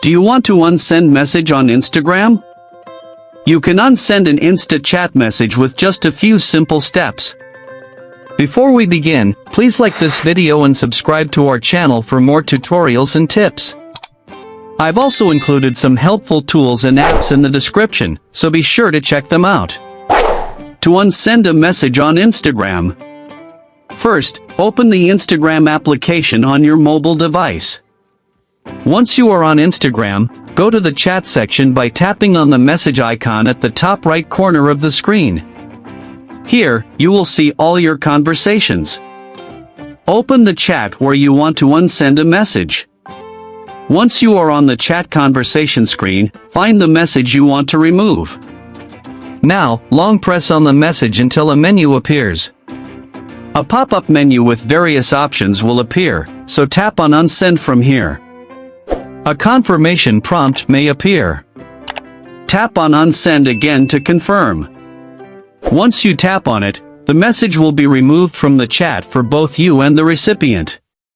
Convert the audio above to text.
Do you want to unsend message on Instagram? You can unsend an Insta chat message with just a few simple steps. Before we begin, please like this video and subscribe to our channel for more tutorials and tips. I've also included some helpful tools and apps in the description, so be sure to check them out. To unsend a message on Instagram. First, open the Instagram application on your mobile device. Once you are on Instagram, go to the chat section by tapping on the message icon at the top right corner of the screen. Here, you will see all your conversations. Open the chat where you want to unsend a message. Once you are on the chat conversation screen, find the message you want to remove. Now, long press on the message until a menu appears. A pop-up menu with various options will appear, so tap on Unsend from here. A confirmation prompt may appear. Tap on Unsend again to confirm. Once you tap on it, the message will be removed from the chat for both you and the recipient.